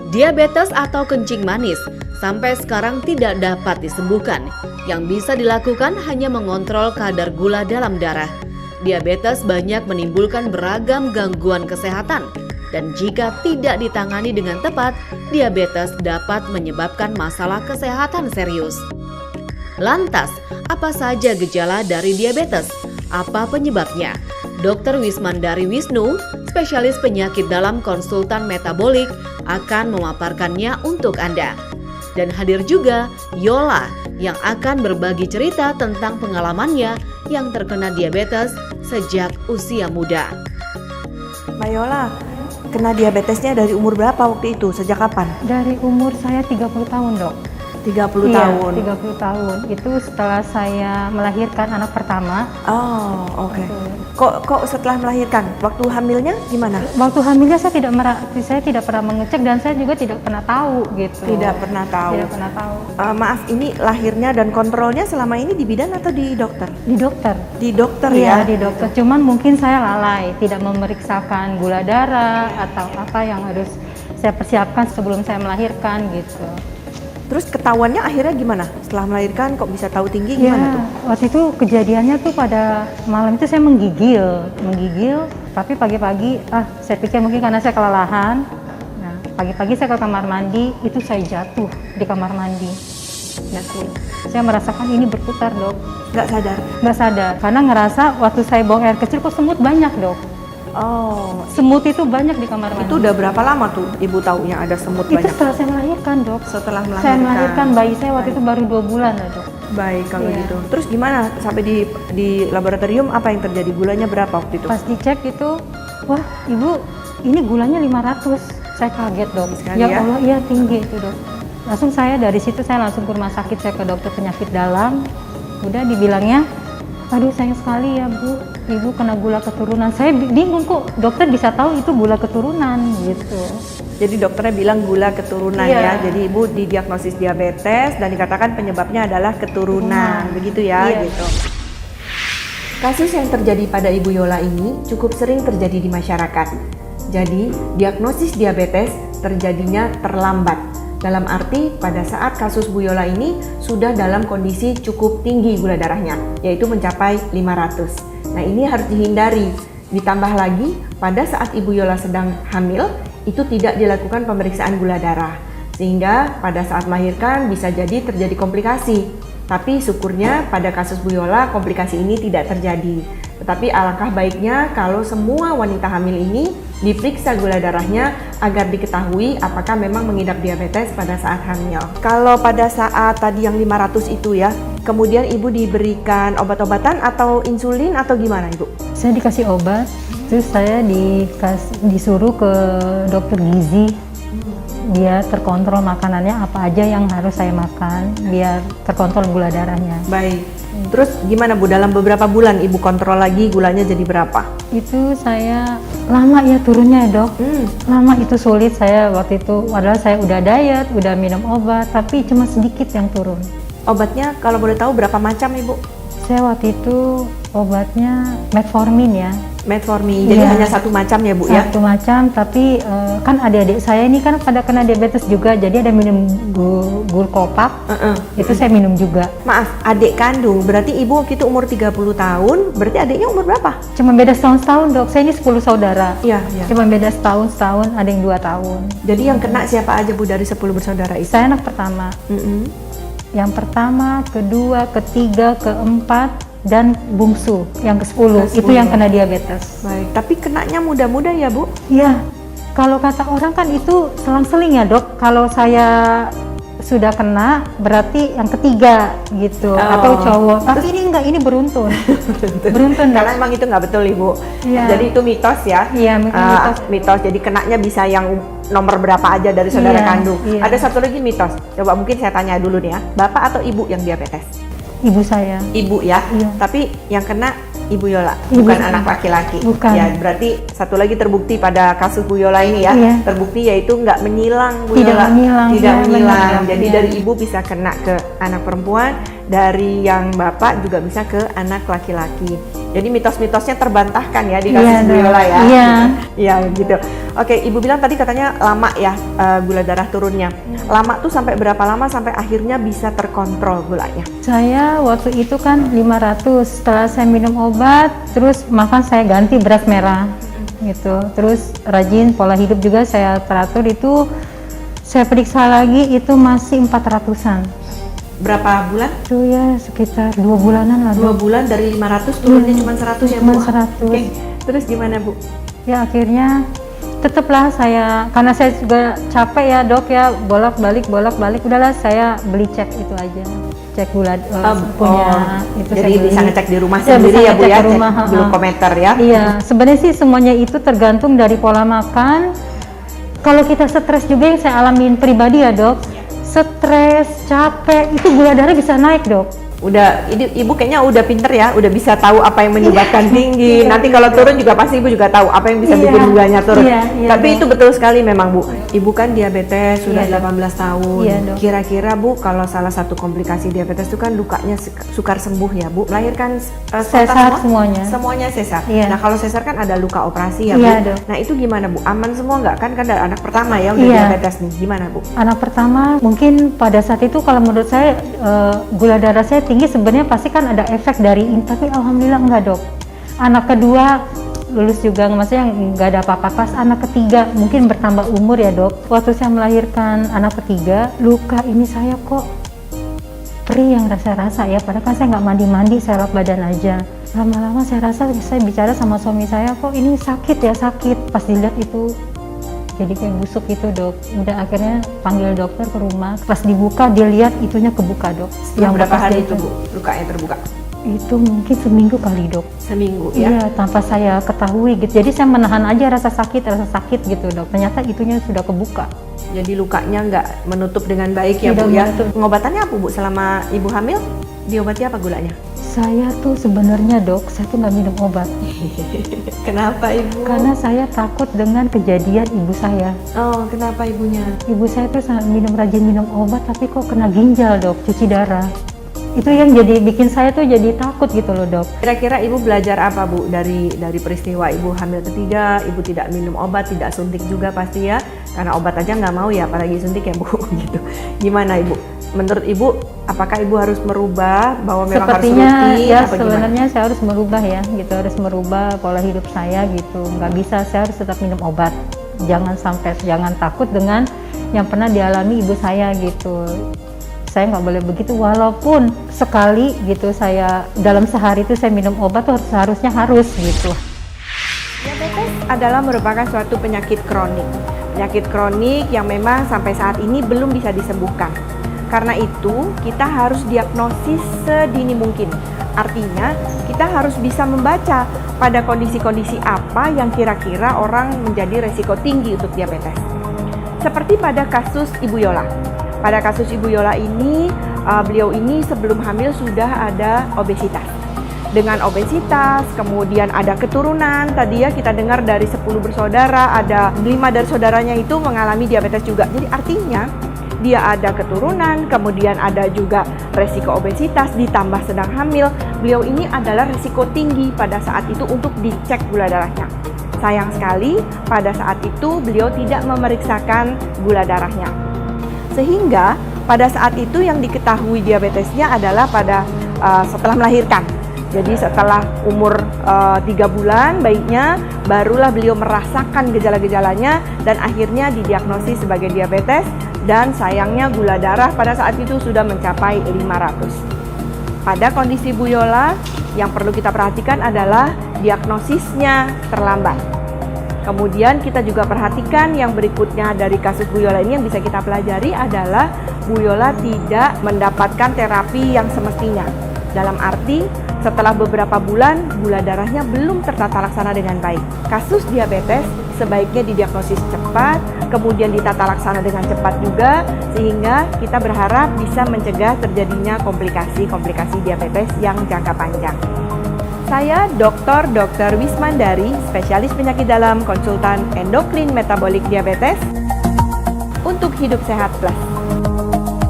Diabetes atau kencing manis sampai sekarang tidak dapat disembuhkan. Yang bisa dilakukan hanya mengontrol kadar gula dalam darah. Diabetes banyak menimbulkan beragam gangguan kesehatan, dan jika tidak ditangani dengan tepat, diabetes dapat menyebabkan masalah kesehatan serius. Lantas, apa saja gejala dari diabetes? Apa penyebabnya? Dr. Wismandari Wisnu, spesialis penyakit dalam konsultan metabolik, akan memaparkannya untuk Anda. Dan hadir juga Yola yang akan berbagi cerita tentang pengalamannya yang terkena diabetes sejak usia muda. Mbak Yola, kena diabetesnya dari umur berapa waktu itu? Sejak kapan? Dari umur saya 30 tahun, Dok. 30 Iya, tahun. 30 tahun. Itu setelah saya melahirkan anak pertama. Oh, oke. Kok setelah melahirkan? Waktu hamilnya gimana? Waktu hamilnya saya tidak pernah mengecek dan saya juga tidak pernah tahu gitu. Tidak pernah tahu. Tidak pernah tahu. Maaf, ini lahirnya dan kontrolnya selama ini di bidan atau di dokter? Di dokter. Di dokter Iya, ya? di dokter. Cuman mungkin saya lalai, tidak memeriksakan gula darah atau apa yang harus saya persiapkan sebelum saya melahirkan gitu. Terus ketahuannya akhirnya gimana? Setelah melahirkan kok bisa tahu tinggi gimana tuh? Waktu itu kejadiannya tuh pada malam itu saya menggigil, tapi pagi-pagi saya pikir mungkin karena saya kelelahan. Nah, pagi-pagi saya ke kamar mandi, itu saya jatuh di kamar mandi. Jatuh. Saya merasakan ini berputar, Dok. Nggak sadar? Nggak sadar, karena ngerasa waktu saya buang air kecil kok semut banyak, Dok. Oh, Semut itu banyak di kamar mandi. itu udah berapa lama tuh Ibu taunya ada semut Itu banyak? setelah saya melahirkan, Dok. Setelah melahirkan? Saya melahirkan bayi saya waktu itu baru 2 bulan lah, Dok. Baik kalau Iya. gitu. Terus gimana sampai di laboratorium apa yang terjadi? Gulanya berapa waktu itu? Pas dicek itu, wah Ibu ini gulanya 500. Saya kaget, Dok. Sekali Ya ya? Allah, iya tinggi itu, Dok. Langsung dari situ saya langsung ke rumah sakit, saya ke dokter penyakit dalam. Udah dibilangnya, aduh sayang sekali ya Bu, Ibu kena gula keturunan. Saya bingung kok dokter bisa tahu itu gula keturunan gitu. Jadi dokternya bilang gula keturunan Iya. ya. Jadi Ibu didiagnosis diabetes dan dikatakan penyebabnya adalah keturunan. Begitu ya, Iya. gitu. Kasus yang terjadi pada Ibu Yola ini cukup sering terjadi di masyarakat. Jadi, diagnosis diabetes terjadinya terlambat. Dalam arti pada saat kasus Bu Yola ini sudah dalam kondisi cukup tinggi gula darahnya, yaitu mencapai 500. Nah, ini harus dihindari. Ditambah lagi, pada saat Ibu Yola sedang hamil, itu tidak dilakukan pemeriksaan gula darah. Sehingga pada saat melahirkan bisa jadi terjadi komplikasi. Tapi syukurnya pada kasus Bu Yola komplikasi ini tidak terjadi. Tetapi alangkah baiknya kalau semua wanita hamil ini diperiksa gula darahnya agar diketahui apakah memang mengidap diabetes pada saat hamil. Kalau pada saat tadi yang 500 itu ya, kemudian Ibu diberikan obat-obatan atau insulin atau gimana Ibu? Saya dikasih obat, terus saya disuruh ke dokter gizi. Dia terkontrol makanannya apa aja yang harus saya makan biar terkontrol gula darahnya. Baik. Terus gimana Bu, dalam beberapa bulan Ibu kontrol lagi gulanya jadi berapa? Itu saya lama ya turunnya, Dok. Lama, itu sulit saya waktu itu, padahal saya udah diet, udah minum obat, tapi cuma sedikit yang turun. Obatnya kalau boleh tahu berapa macam Ibu? Saya waktu itu obatnya metformin ya. Metformin, jadi Iya. hanya satu macam ya Bu ya? Satu macam, tapi kan adik-adik saya ini kan pada kena diabetes juga, jadi ada minum gulkopak, itu saya minum juga. Maaf, adik kandung, berarti Ibu waktu itu umur 30 tahun, berarti adiknya umur berapa? Cuma beda setahun, Dok. Saya ini 10 saudara. Iya. Cuma beda setahun, ada yang 2 tahun. Jadi yang kena siapa aja Bu dari 10 bersaudara itu? Saya anak pertama. Yang pertama, kedua, ketiga, keempat, dan bungsu yang ke-10. Itu yang kena diabetes. Baik, tapi kenanya muda-muda ya Bu? Iya, kalau kata orang kan itu selang-seling ya Dok. Kalau saya sudah kena berarti yang ketiga gitu, atau cowok. Tapi ini enggak, ini beruntun. Beruntun, Dok. Karena emang itu nggak betul Ibu. Iya. Jadi itu mitos ya? Iya, mitos. Mitos, jadi kenanya bisa yang nomor berapa aja dari saudara Iya, kandung. iya. Ada satu lagi mitos, coba mungkin saya tanya dulu nih ya. Bapak atau Ibu yang diabetes? Ibu saya. Ibu ya? Iya. Tapi yang kena Ibu Yola, Ibu bukan saya. anak laki-laki. Bukan. Ya, berarti satu lagi terbukti pada kasus Bu Yola ini ya. Iya. Terbukti yaitu nggak menyilang Bu Tidak Yola. menyilang, Tidak iya, menyilang. benar, Jadi iya. dari ibu bisa kena ke anak perempuan, dari yang bapak juga bisa ke anak laki-laki. Jadi mitos-mitosnya terbantahkan ya di Iya, kasus Bu Dok. Yola ya. Iya. Iya gitu. Oke, Ibu bilang tadi katanya lama ya gula darah turunnya. Lama tuh sampai berapa lama sampai akhirnya bisa terkontrol gulanya? Saya waktu itu kan 500, setelah saya minum obat, terus makan saya ganti beras merah gitu. Terus rajin pola hidup juga saya teratur, itu saya periksa lagi itu masih 400-an. Berapa bulan? Itu ya sekitar 2 bulanan lah. 2 bulan dari 500 turunnya cuma 100 ya Bu? Cuma 100. Oke. Terus gimana Bu? Ya akhirnya tetaplah saya, karena saya juga capek ya dok ya, bolak-balik, udahlah saya beli cek itu aja. Cek gula punya itu jadi saya beli. bisa ngecek di rumah Ya, sendiri bisa ya Bu ngecek ya, di rumah, cek glukometer ya? Iya, sebenarnya sih semuanya itu tergantung dari pola makan. Kalau kita stres juga yang saya alamin pribadi ya dok, stres, capek, itu gula darah bisa naik dok. Udah, Ibu kayaknya udah pinter ya, udah bisa tahu apa yang menyebabkan tinggi. Nanti kalau turun juga pasti Ibu juga tahu apa yang bisa bikin gulanya turun. Tapi itu betul sekali memang Bu. Ibu kan diabetes sudah 18 tahun. Iya, Dok. Kira-kira Bu, kalau salah satu komplikasi diabetes itu kan lukanya sukar sembuh ya Bu. Melahirkan Sesar semuanya. Semuanya sesar. Iya. Nah kalau sesar kan ada luka operasi ya Bu. Iya, Dok. Nah itu gimana Bu? Aman semua nggak? Kan ada anak pertama ya udah Iya. diabetes nih. Gimana Bu? Anak pertama mungkin pada saat itu kalau menurut saya gula darah saya tinggi, sebenarnya pasti kan ada efek dari ini, tapi alhamdulillah enggak dok. Anak kedua lulus juga, maksudnya nggak ada apa-apa. Pas anak ketiga mungkin bertambah umur ya dok, waktu saya melahirkan anak ketiga, luka ini saya kok perih yang rasa-rasa ya, padahal kan saya nggak mandi-mandi, saya lap badan aja. Lama-lama saya rasa, saya bicara sama suami saya, kok ini sakit ya, sakit. Pas dilihat itu jadi kayak busuk itu dok. Udah akhirnya panggil dokter ke rumah, pas dibuka dilihat itunya kebuka dok. Yang berapa bekas hari dia itu Bu? Lukanya terbuka? Itu mungkin seminggu kali dok. Seminggu ya? Iya, tanpa saya ketahui gitu. Jadi saya menahan aja rasa sakit gitu dok. Ternyata itunya sudah kebuka. Jadi lukanya nggak menutup dengan baik ya Tidak Bu ya? menutup. Pengobatannya apa Bu selama Ibu hamil? Diobati apa gulanya? Saya tuh sebenarnya dok, saya tuh nggak minum obat. Kenapa Ibu? Karena saya takut dengan kejadian ibu saya. Oh, kenapa ibunya? Ibu saya tuh rajin minum obat, tapi kok kena ginjal dok, cuci darah. Itu yang jadi bikin saya tuh jadi takut gitu loh dok. Kira-kira Ibu belajar apa Bu dari peristiwa Ibu hamil ketiga? Ibu tidak minum obat, tidak suntik juga pasti ya? Karena obat aja nggak mau ya, apalagi suntik ya Bu gitu. Gimana Ibu? Menurut Ibu, apakah Ibu harus merubah bahwa memang Sepertinya harus rutin? ya apa sebenarnya saya harus merubah ya gitu, harus merubah pola hidup saya gitu. Nggak bisa, saya harus tetap minum obat. Jangan takut dengan yang pernah dialami ibu saya gitu. Saya nggak boleh begitu, walaupun sekali gitu saya dalam sehari itu saya minum obat tuh harusnya harus gitu. Diabetes adalah merupakan suatu penyakit kronik. Penyakit kronik yang memang sampai saat ini belum bisa disembuhkan. Karena itu, kita harus diagnosis sedini mungkin. Artinya, kita harus bisa membaca pada kondisi-kondisi apa yang kira-kira orang menjadi resiko tinggi untuk diabetes. Seperti pada kasus Ibu Yola. Pada kasus Ibu Yola ini, beliau ini sebelum hamil sudah ada obesitas. Dengan obesitas, kemudian ada keturunan. Tadi ya kita dengar dari 10 bersaudara, ada 5 dari saudaranya itu mengalami diabetes juga. Jadi artinya, dia ada keturunan, kemudian ada juga resiko obesitas, ditambah sedang hamil. Beliau ini adalah resiko tinggi pada saat itu untuk dicek gula darahnya. Sayang sekali, pada saat itu beliau tidak memeriksakan gula darahnya. Sehingga pada saat itu yang diketahui diabetesnya adalah pada setelah melahirkan. Jadi setelah umur 3 bulan bayinya, barulah beliau merasakan gejala-gejalanya dan akhirnya didiagnosis sebagai diabetes. Dan sayangnya gula darah pada saat itu sudah mencapai 500. Pada kondisi Bu Yola, yang perlu kita perhatikan adalah diagnosisnya terlambat. Kemudian kita juga perhatikan yang berikutnya dari kasus Bu Yola ini yang bisa kita pelajari adalah Bu Yola tidak mendapatkan terapi yang semestinya. Dalam arti, setelah beberapa bulan, gula darahnya belum tertata laksana dengan baik. Kasus diabetes sebaiknya didiagnosis cepat, kemudian ditata laksana dengan cepat juga, sehingga kita berharap bisa mencegah terjadinya komplikasi-komplikasi diabetes yang jangka panjang. Saya Dr. Wismandari, spesialis penyakit dalam, konsultan endokrin metabolik diabetes, untuk Hidup Sehat Plus.